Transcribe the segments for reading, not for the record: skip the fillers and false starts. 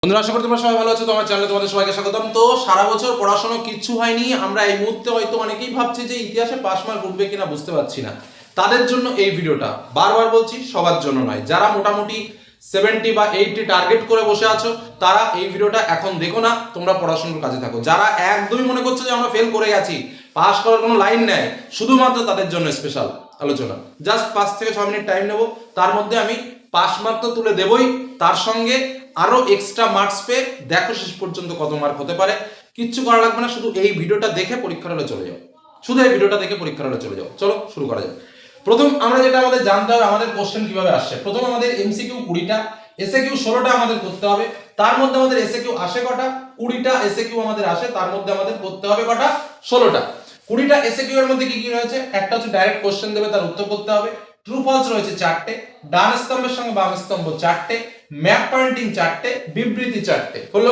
বন্ধুরা, আশা করি তোমরা সবাই ভালো আছো। তোমার চ্যানেলে তোমাদের সবাইকে স্বাগতম। তো সারা বছর পড়াশোনা কিচ্ছু হয়নি, আমরা এই মুহূর্তে হয়তো অনেকেই ভাবছি যে ইতিহাসে পাস মার্ক উঠবে কিনা বুঝতে পারছি না। তাদের জন্য এই ভিডিওটা, বারবার বলছি সবার জন্য নয়। যারা মোটামুটি 70 বা 80 টার্গেট করে বসে আছো তারা এই ভিডিওটা এখন দেখো না, তোমরা পড়াশোনার কাজে থাকো। যারা একদমই মনে করছো যে আমরা ফেল করে গেছি, পাস করার কোনো লাইন নেই, শুধুমাত্র তাদের জন্য স্পেশাল আলোচনা। জাস্ট 5 থেকে 6 মিনিট টাইম নেবো, তার মধ্যে আমি পাস মার্ক তো তুলে দেবই, তার সঙ্গে আরো এক্সট্রা মার্কস পেয়ে দেখো শেষ পর্যন্ত কত মার্ক হতে পারে। কিচ্ছু করা লাগবে না, শুধু এই ভিডিওটা দেখে পরীক্ষার হলে চলে যাও। শুধু এই ভিডিওটা দেখে পরীক্ষার হলে চলে যাও। চলো শুরু করা যাক। প্রথম আমরা যেটা আমাদের জানতে হবে, আমাদের কোশ্চেন কিভাবে আসছে। প্রথম আমাদের এমসিকিউ 20টা, এসএকিউ 16টা আমাদের করতে হবে। তার মধ্যে আমাদের এসএকিউ আসে কটা? 20টা এসএকিউ আমাদের আসে, তার মধ্যে আমাদের করতে হবে কটা? 16টা। 20টা এসএকিউ এর মধ্যে কি কি রয়েছে? একটা হচ্ছে ডাইরেক্ট কোশ্চেন দেবে, তার উত্তর করতে হবে। ট্রু ফলস রয়েছে 4টে, ডান স্তম্ভের সঙ্গে বাম স্তম্ভ 4টে, ম্যাপ পয়েন্টিং 4টে, বিবৃতি 4টে। হলো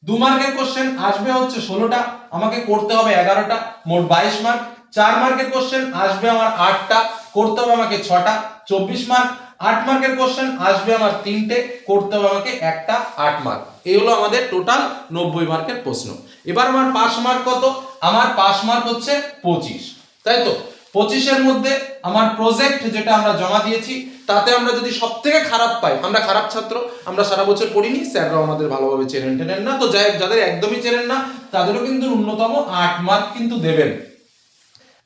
2 মার্কের কোশ্চেন আসবে হচ্ছে 16টা, আমাকে করতে হবে 11টা, মোট 22 মার্ক। 4 মার্কের কোশ্চেন আসবে আমার 8টা, করতে হবে আমাকে 6টা, 24 মার্ক। 8 মার্কের কোশ্চেন আসবে আমার 3টে, করতে হবে আমাকে একটা, 8 মার্ক। এই হলো আমাদের টোটাল 90 মার্কের প্রশ্ন। এবার আমার পাস মার্ক কত? আমার পাস মার্ক হচ্ছে 25, তাই তো? 25 এর মধ্যে আমার প্রজেক্ট যেটা আমরা জমা দিয়েছি, তাতে আমরা যদি সব থেকে খারাপ পাই, আমরা খারাপ ছাত্র, আমরা সারা বছর পড়িনি, স্যাররাও আমাদের ভালোভাবে চেনেন না, তো যাদের একদমই চেনেন না তাদেরও কিন্তু ন্যূনতম 8 মার্ক কিন্তু দেবেন।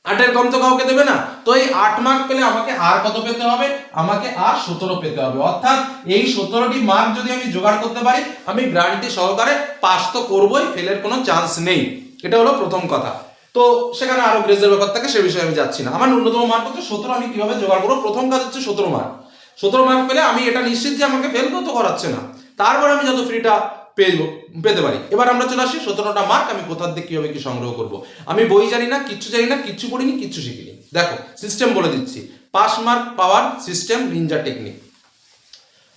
8 এর কম তো কাউকে দেবে না। তো এই 8 মার্ক পেলে আমাকে আর কত পেতে হবে? আমাকে আর 17 পেতে হবে। অর্থাৎ এই 17টি মার্ক যদি আমি জোগাড় করতে পারি, আমি গ্যারান্টি সহকারে পাস তো করবই, ফেলের কোনো চান্স নেই। এটা হলো প্রথম কথা। তো সেখানে আরো গ্রেজের ব্যাপার থাকে, সে বিষয়ে আমি যাচ্ছি না। আমার ন্যূনতম মার্ক হচ্ছে 17, আমি কিভাবে জোগাড় করবো? প্রথম কাজ হচ্ছে 17 মার্ক। 17 মার্ক পেলে আমি এটা নিশ্চিত যে আমাকে ফেল করতে করাচ্ছে না, তারপর আমি যত ফ্রিটা পেতে পারি। এবার আমরা চলে আসি 17টা মার্ক আমি কোথা থেকে কিভাবে কি সংগ্রহ করব। আমি বই জানি না, কিচ্ছু জানি না, কিচ্ছু পড়িনি, কিচ্ছু শিখিনি। দেখো সিস্টেম বলে দিচ্ছি, pass mark power system, Ninja technique.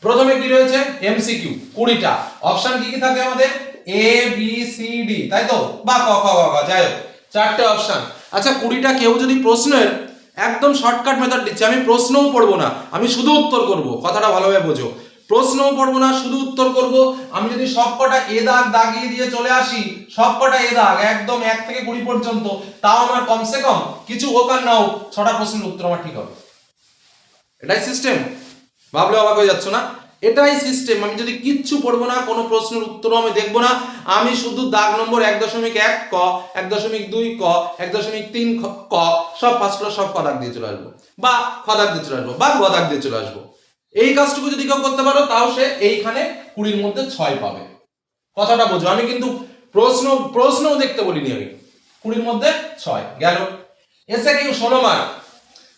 প্রথমে কি রয়েছে? এমসিকিউ 20টা। অপশন কি কি থাকে আমাদের? এ বি সি ডি, তাই তো? বা ক খ গ ঘ, যাই হোক 4টে অপশন। আচ্ছা 20টা কেউ যদি প্রশ্নের একদম শর্টকাট মেথড দিচ্ছে, আমি প্রশ্নও পড়বো না, আমি শুধু উত্তর করব। কথাটা ভালোভাবে বোঝো, প্রশ্নও পড়বো না, শুধু উত্তর করব। আমি যদি সবকটা এ দাগ দাগিয়ে দিয়ে চলে আসি, সবকটা এ দাগ একদম 1 থেকে 20 পর্যন্ত, তাও আমার কমসে কম কিছু হোক আর না হোক 6টা প্রশ্নের উত্তর আমার ঠিক হবে। এটাই সিস্টেম। ভাবলে অবাক হয়ে যাচ্ছ না? এটাই সিস্টেম। আমি যদি কিচ্ছু পড়বো না, কোনো প্রশ্নের উত্তরও আমি দেখবো না, আমি শুধু দাগ নম্বর 1.1 ক, 1.2 ক, 1.3 ক, সব ফার্স্ট ক্লাস সব ক দাগ দিয়ে চলে আসবো, বা খ দাগ দিয়ে চলে আসবো, বা গ দাগ দিয়ে চলে আসবো। এই কাজটুকু যদি কেউ করতে পারো, তাও সে এইখানে 20-র মধ্যে 6 পাবে। কথাটা বোঝো, আমি কিন্তু প্রশ্নও দেখতে বলিনি, আমি 20-র মধ্যে 6 গেল। এসে কেউ 16 মার্ক,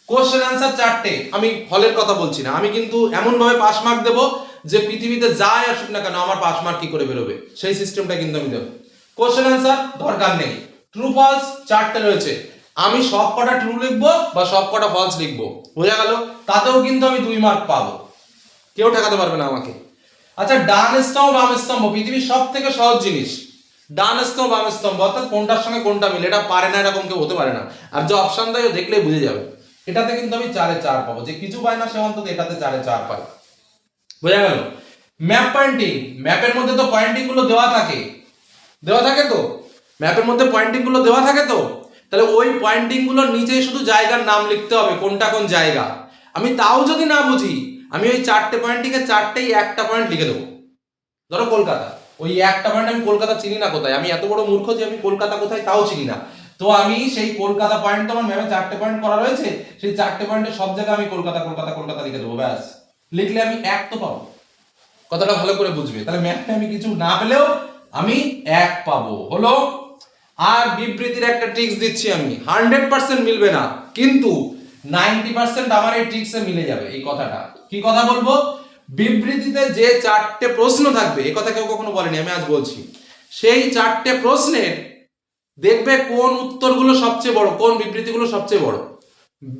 কোশ্চেন অ্যান্সার 4টে। আমি হলের কথা বলছি না, আমি কিন্তু এমন ভাবে পাস মার্ক দেবো যে পৃথিবীতে যাই আসুক না কেন আমার পাস মার্ক কি করে বেরোবে, সেই সিস্টেমটা কিন্তু আমি দেবো। কোশ্চেন অ্যান্সার দরকার নেই, ট্রু ফলস 4টে রয়েছে, আমি সব কটা ট্রু লিখবো বা সব কটা ফলস লিখবো, বোঝা গেল? তাতেও কিন্তু আমি 2 মার্ক পাবো, কেউ ঠেকাতে পারবে না আমাকে। আচ্ছা ডান স্তম্ভ বাম স্তম্ভ, পৃথিবীর সব থেকে সহজ জিনিস ডান স্তম্ভ বাম স্তম্ভ, অর্থাৎ কোনটার সঙ্গে কোনটা মিলে, এটা পারে না এরকম কেউ হতে পারে না। আর যে অপশন দেয় দেখলেই বুঝে যাবে। এটাতে কিন্তু আমি 4-এ 4 পাবো, যে কিছু পায় না সে অন্তত এটাতে 4-এ 4 পায়, বোঝা গেল? ম্যাপ পয়েন্টিং, ম্যাপের মধ্যে তো পয়েন্টিং গুলো দেওয়া থাকে, তো ম্যাপের মধ্যে পয়েন্টিং গুলো দেওয়া থাকে, তো তাহলে ওই পয়েন্টিং গুলোর নিচে শুধু জায়গার নাম লিখতে হবে, কোনটা কোন জায়গা। আমি তাও যদি না বুঝি, আমি ওই 4টে পয়েন্টিং এর 4টেই একটা পয়েন্ট লিখে দেবো। ধরো কলকাতা, ওই একটা পয়েন্ট, আমি কলকাতা চিনি না কোথায়, আমি এত বড় মূর্খ যে আমি কলকাতা কোথায় তাও চিনি না, তো আমি সেই কলকাতা পয়েন্ট, তো আমার ম্যাপে 4টে পয়েন্ট করা রয়েছে, সেই 4টে পয়েন্টে সব জায়গায় আমি কলকাতা কলকাতা কলকাতা লিখে দেবো, ব্যাস। লিখলে আমি 1 তো পাবো। কথাটা ভালো করে বুঝবে, তাহলে ম্যাপে আমি কিছু না পেলেও আমি 1 পাবো, হলো। আর বিবৃতির একটা ট্রিক্স দিচ্ছি আমি, 100% মিলবে না, কিন্তু 90% আমার এই ট্রিক্সে মিলে যাবে। এই কথাটা কি কথা বলবো? বিবৃতিতে যে 4টে প্রশ্ন থাকবে, এই কথা কেউ কখনো বলেনি, আমি আজ বলছি, সেই 4টে প্রশ্নের দেখবে কোন উত্তরগুলো সবচেয়ে বড়, কোন বিবৃতিগুলো সবচেয়ে বড়।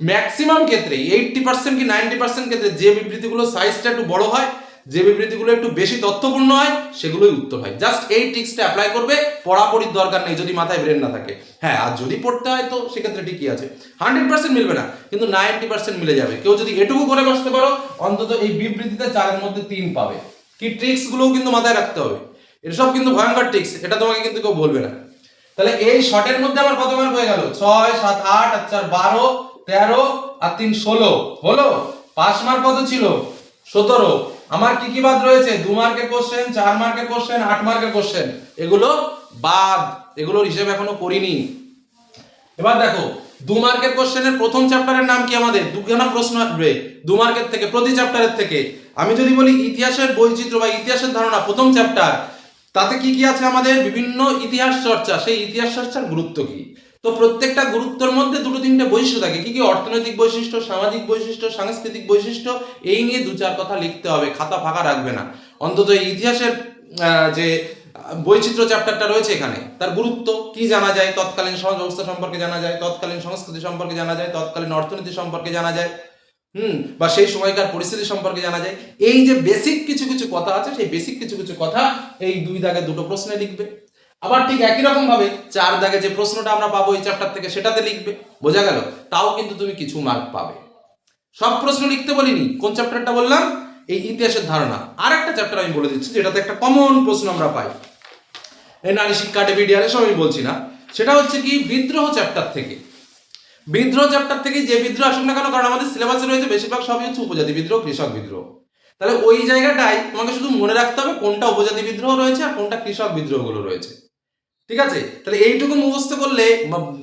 ম্যাক্সিমাম ক্ষেত্রে 80% কি 90% ক্ষেত্রে যে বিবৃতিগুলো সাইজটা একটু বড় হয়, যে বিবৃতিগুলো একটু বেশি তথ্যপূর্ণ হয়, সেগুলোই উত্তর হয়। জাস্ট এই ট্রিক্সটা অ্যাপ্লাই করবে, পড়াপড়ির দরকার নেই যদি মাথায় ব্রেন না থাকে। হ্যাঁ, আর যদি পড়তে হয় তো সেক্ষেত্রে ঠিকই আছে, 100% মিলবে না, কিন্তু 90% মিলে যাবে। কেউ যদি এটুকু করে বসতে পারো, অন্তত এই বিবৃতিতে 4-এর মধ্যে 3 পাবে। কি ট্রিক্স গুলোও কিন্তু মাথায় রাখতে হবে, এসব কিন্তু ভয়ঙ্কর ট্রিক্স, এটা তোমাকে কিন্তু কেউ বলবে না। তাহলে এই শর্টের মধ্যে আমার কত মার্ক হয়ে গেল? 6 7 8 আর 4 12 13 আর 3 16 হলো। পাস মার্ক কত ছিল? 17। আমার কি কি বাদ রয়েছে? 2 মার্কের কোশ্চেন, 4 মার্কের কোশ্চেন, 8 মার্কের কোশ্চেন, এগুলো বাদ, এগুলোর হিসেব এখনো করিনি। এবার দেখো 2 মার্কের কোশ্চেনের প্রথম চ্যাপ্টারের নাম কি? আমাদের দুখানা প্রশ্ন আসবে 2 মার্কের থেকে, প্রতি চ্যাপ্টারের থেকে। আমি যদি বলি ইতিহাসের বৈচিত্র্য বা ইতিহাসের ধারণা, প্রথম চ্যাপ্টার, তাতে কি কি আছে? আমাদের বিভিন্ন ইতিহাস চর্চা, সেই ইতিহাস চর্চার গুরুত্ব কি। তো প্রত্যেকটা গুরুত্বের মধ্যে দুটো তিনটে বৈশিষ্ট্য থাকে। কি কি? অর্থনৈতিক বৈশিষ্ট্য, সামাজিক বৈশিষ্ট্য, সাংস্কৃতিক বৈশিষ্ট্য, এই নিয়ে 2-4 কথা লিখতে হবে, খাতা ফাঁকা রাখবে না। অন্তত এই ইতিহাসের যে বৈচিত্র্য চ্যাপ্টারটা রয়েছে এখানে, তার গুরুত্ব কি জানা যায়, তৎকালীন সমাজ ব্যবস্থা সম্পর্কে জানা যায়, তৎকালীন সংস্কৃতি সম্পর্কে জানা যায়, তৎকালীন অর্থনীতি সম্পর্কে জানা যায়, বা সেই সময়কার পরিস্থিতি সম্পর্কে জানা যায়। এই যে বেসিক কিছু কিছু কথা আছে, সেই বেসিক কিছু কিছু কথা এই 2 দাগে দুটো প্রশ্নে লিখবে। আবার ঠিক একই রকম ভাবে 4 দাগে যে প্রশ্নটা আমরা পাবো এই চ্যাপ্টার থেকে, সেটাতে লিখবে। বোঝা গেল? তাও কিন্তু তুমি কিছু মার্ক পাবে। সব প্রশ্ন লিখতে বলিনি। কোন চ্যাপ্টারটা বললাম? এই ইতিহাসের ধারণা। আর একটা চ্যাপ্টার আমি বলে দিচ্ছি, যেটাতে একটা কমন প্রশ্ন আমরা পাই, এই নারী শিক্ষা, ডেভিডিয়ার, এসব আমি বলছি না। সেটা হচ্ছে কি, বিদ্রোহ চ্যাপ্টার থেকে। বিদ্রোহ চ্যাপ্টার থেকে যে বিদ্রোহ আসুক না কেন, কারণ আমাদের সিলেবাসে রয়েছে বেশিরভাগ সবই হচ্ছে উপজাতি বিদ্রোহ, কৃষক বিদ্রোহ। তাহলে ওই জায়গাটাই তোমাকে শুধু মনে রাখতে হবে কোনটা উপজাতি বিদ্রোহ রয়েছে আর কোনটা কৃষক বিদ্রোহগুলো রয়েছে। ঠিক আছে? তাহলে এইটুকু মুখস্থ করলে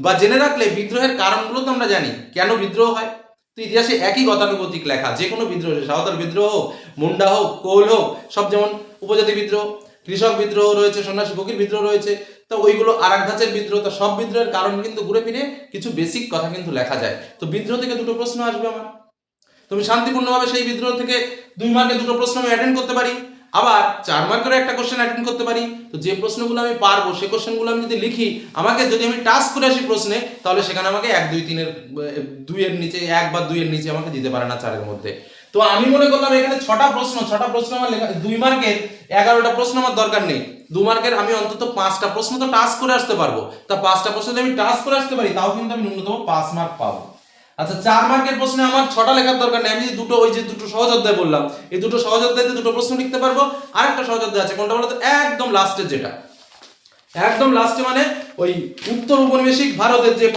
বা জেনে রাখলে বিদ্রোহের কারণগুলো তো আমরা জানি, কেন বিদ্রোহ হয়। তো ইতিহাসে একই গতানুগতিক লেখা, যে কোনো বিদ্রোহ, সাঁওতাল বিদ্রোহ হোক, মুন্ডা হোক, কোল হোক, সব যেমন উপজাতি বিদ্রোহ, কৃষক বিদ্রোহ রয়েছে, সন্ন্যাসী ফকির বিদ্রোহ রয়েছে, তো ওইগুলো আর এক ধাঁচের বিদ্রোহ। তো সব বিদ্রোহের কারণ কিন্তু ঘুরে ফিরে কিছু বেসিক কথা কিন্তু লেখা যায়। তো বিদ্রোহ থেকে দুটো প্রশ্ন আসবে আমার, তুমি শান্তিপূর্ণভাবে সেই বিদ্রোহ থেকে 2 মার্কে দুটো প্রশ্ন আমি অ্যাটেন্ড করতে পারি, আবার 4 মার্কেরও একটা কোশ্চেন অ্যাটেন্ড করতে পারি। তো যে প্রশ্নগুলো আমি পারবো, সেই কোশ্চেনগুলো আমি যদি লিখি, আমাকে যদি আমি টাস্ক করে আসি প্রশ্নে, তাহলে সেখানে আমাকে 1 2 3 এর 2 এর নিচে, 1 বা 2 এর নিচে আমাকে দিতে পারে না 4 এর মধ্যে। তো আমি মনে করলাম এখানে 6টা প্রশ্ন আমার লেখা, 2 মার্কের 11টা প্রশ্ন আমার দরকার নেই। 2 মার্কের আমি অন্তত 5টা প্রশ্ন তো টাস্ক করে আসতে পারবো। তা 5টা প্রশ্ন যদি আমি টাস্ক করে আসতে পারি, তাও কিন্তু আমি ন্যূনতম 5 মার্ক পাবো। আচ্ছা, 4 মার্কের প্রশ্নে আমার 6টা লেখার দরকার নেই। আমি দুটো, ওই যে দুটো সহজ অধ্যায় বললাম, এই দুটো সহজ অধ্যায়তে দুটো প্রশ্ন লিখতে পারবো। আর একটা সহজ অধ্যায় আছে, কোনটা বলতো? একদম লাস্টের যেটা, একদম লাস্টে, মানে ওই উত্তর ঔপনিবেশিক ভারতের যে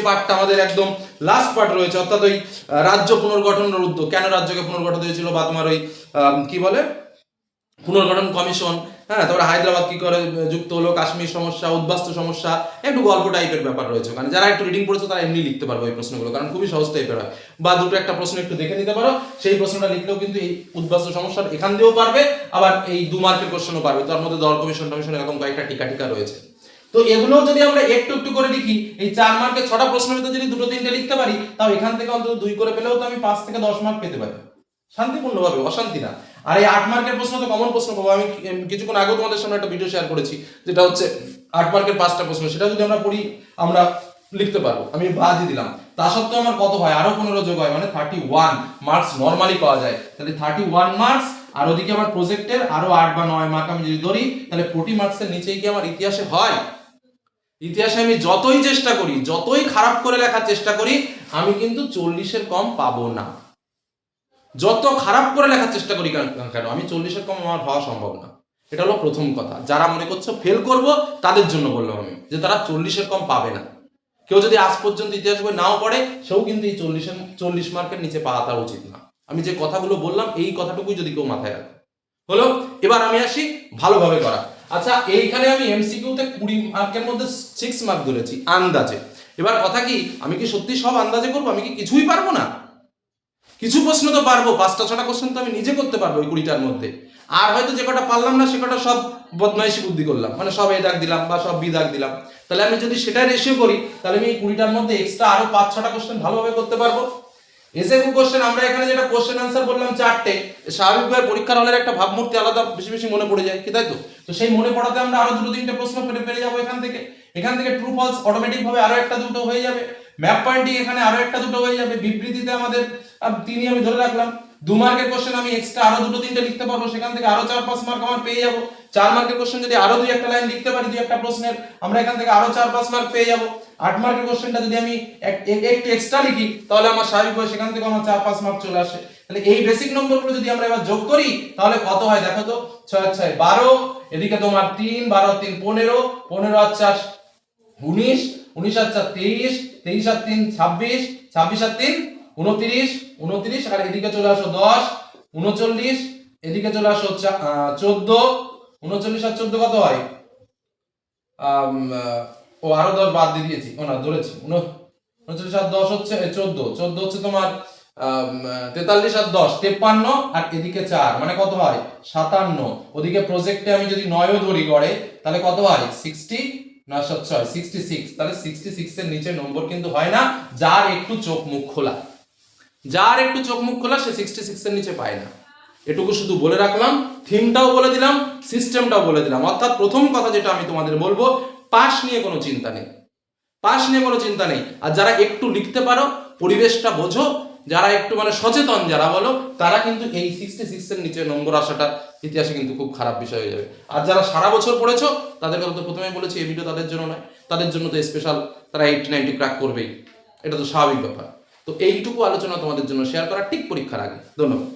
পার্টটা আমাদের একদম লাস্ট পার্ট রয়েছে, অর্থাৎ ওই রাজ্য পুনর্গঠনের উদ্যোগ, কেন রাজ্যকে পুনর্গঠন হয়েছিল, বা তোমার ওই কি বলে, পুনর্গঠন কমিশন, হ্যাঁ, তারপরে হায়দ্রাবাদ কি করে যুক্ত হলো, কাশ্মীর সমস্যা, উদ্বাস্তু সমস্যা, একটু গল্প টাইপের ব্যাপার রয়েছে। কারণ যারা একটু রিডিং পড়েছে তারা এমনি লিখতে পারবে ওই প্রশ্নগুলো, কারণ খুবই সহজ টাইপের হয়। বা দুটো একটা প্রশ্ন একটু দেখে নিতে পারো, সেই প্রশ্নটা লিখলেও কিন্তু এই উদ্বাস্তু সমস্যার এখান দিয়েও পারবে, আবার এই 2 মার্কের কোশ্চেনও পারবে। তার মধ্যে দর কমিশন টমিশন এরকম কয়েকটা টিকা রয়েছে। তো এগুলো যদি আমরা একটু একটু করে লিখি, এই 4 মার্কের 6টা প্রশ্নের ভিতরে যদি দুটো তিনটে লিখতে পারি, তাও এখান থেকে অন্তত 2 করে পেলেও তো আমি 5 থেকে 10 মার্ক পেতে পারি শান্তিপূর্ণভাবে, অশান্তি না। আর এই 8 মার্কের প্রশ্ন তো কমন প্রশ্ন পাবো। আমি কিছুক্ষণ আগেও তোমাদের সামনে একটা ভিডিও শেয়ার করেছি, যেটা হচ্ছে 8 মার্কের 5টা প্রশ্ন, সেটা যদি আমরা পড়ি আমরা লিখতে পারবো। আমি বাদই দিলাম, তা সত্ত্বেও আমার কত হয়? আরো 15 যোগ হয়, মানে 31 মার্কস নরমালি পাওয়া যায়। তাহলে 31 মার্কস, আর ওদিকে আমার প্রজেক্টের আরো 8 বা 9 মার্ক আমি যদি ধরি, তাহলে 40 মার্কসের নিচেই কি আমার ইতিহাসে হয়? ইতিহাসে আমি যতই চেষ্টা করি, যতই খারাপ করে লেখার চেষ্টা করি, আমি কিন্তু 40-এর কম পাবো না। যত খারাপ করে লেখার চেষ্টা করি কেন, আমি 40-এর কম আমার হওয়া সম্ভব না। এটা হলো প্রথম কথা। যারা মনে করছো ফেল করব, তাদের জন্য বললাম আমি, যে তারা 40-এর কম পাবে না। কেউ যদি আজ পর্যন্ত ইতিহাস বই নাও পড়ে, সেও কিন্তু এই 40 মার্কের নিচে পাওয়া উচিত না। আমি যে কথাগুলো বললাম, এই কথাটুকুই যদি কেউ মাথায় রাখে হলো। এবার আমি আসি ভালোভাবে করা। আচ্ছা, এইখানে আমি এমসিকিউতে 20 মার্কের মধ্যে 6 মার্ক ধরেছি আন্দাজে। এবার কথা কি, আমি কি সত্যি সব আন্দাজে করবো? আমি কি কিছুই পারবো না? কিছু প্রশ্ন তো পারবো, 5টা 6টা কোশ্চেন তো আমি নিজে করতে পারবো ওই 20টার মধ্যে। আর হয়তো যে কটা পারলাম না, সে কটা সব বদমাইশি বুদ্ধি করলাম, মানে সব এ দাগ দিলাম বা সব বি দাগ দিলাম। তাহলে আমি যদি সেটা রেশিও করি, তাহলে আমি এই 20টার মধ্যে এক্সট্রা আরো 5-6টা কোশ্চেন ভালোভাবে করতে পারবো। এসএকিউ কোশ্চেন আমরা এখানে যেটা কোশ্চেন আনসার বললাম 4টে, স্বাভাবিকভাবে পরীক্ষার হলের একটা ভাবমূর্তি আলাদা বেশি বেশি মনে পড়ে যায়, কি তাই তো? তো সেই মনে পড়াতে আমরা আরো 2-3টে প্রশ্ন পেরে যাবো এখান থেকে ট্রু ফলস অটোমেটিক ভাবে আরো একটা দুটো হয়ে যাবে। ম্যাপ পয়েন্টিং এখানে আরো একটা দুটো হয়ে যাবে। বিবৃতিতে আমাদের 3ই আমি ধরে রাখলাম। 2 মার্কের কোশ্চেন আমি এক্সট্রা আরো 2-3টে লিখতে পারবো, সেখান থেকে আরো 4-5 মার্ক আমার পেয়ে যাবো। 4 মার্কের কোশ্চেন যদি আরো 2-1টা লাইন লিখতে পারি, 2-1টা প্রশ্নের, আমরা এখান থেকে আরো 4-5 মার্ক পেয়ে যাবো। 8 মার্কের কোশ্চেনটা যদি আমি একটু এক্সট্রা লিখি, তাহলে আমার স্বাভাবিকভাবে সেখান থেকে আমার 4-5 মার্ক চলে আসে। তাহলে এই বেসিক নম্বরগুলো যদি আমরা এবার যোগ করি, তাহলে কত হয় দেখো তো? 6 আর 6 12, এদিকে তোমার 3 12 আর 3 15, 15 আর 4 19, 19 আর 4 23, 23 আর 3 26, 26 আর 3 29, 29 আর এদিকে চলে আসো 10 39, এদিকে চলে আসো 14, 39 আর 14 কত হয়? ও আরো 10 বাদ দিয়ে দিয়েছি, ও না ধরেছি, 39 আর 10 হচ্ছে 14, 14 হচ্ছে তোমার 43 আর 10 53, আর এদিকে 4 মানে কত হয় 57, ওদিকে প্রজেক্টে আমি যদি 9ও ধরি গড়ে তাহলে কত হয় 60, 9 7 6 66, তাহলে 66 এর নিচে নম্বর কিন্তু হয় না, যার একটু চোখ মুখ খোলা, যার একটু চোখ মুখ খোলা সে 66 এর নিচে পায় না। এটুকু শুধু বলে রাখলাম, থিমটাও বলে দিলাম, সিস্টেমটাও বলে দিলাম। অর্থাৎ প্রথম কথা যেটা আমি তোমাদের বলবো, পাস নিয়ে কোনো চিন্তা নেই, পাস নিয়ে কোনো চিন্তা নেই। আর যারা একটু লিখতে পারো, পরিবেশটা বোঝো, যারা একটু মানে সচেতন যারা বলো, তারা কিন্তু এই 66 এর নিচে নম্বর আসাটা ইতিহাসে কিন্তু খুব খারাপ বিষয় হয়ে যাবে। আর যারা সারা বছর পড়েছো তাদের কথা তো প্রথমেই বলেছি, এই ভিডিও তাদের জন্য নয়, তাদের জন্য তো স্পেশাল, তারা 80 90 ক্র্যাক করবেই, এটা তো স্বাভাবিক ব্যাপার। তো এইটুকু আলোচনা তোমাদের জন্য শেয়ার করা ঠিক পরীক্ষার আগে। ধন্যবাদ।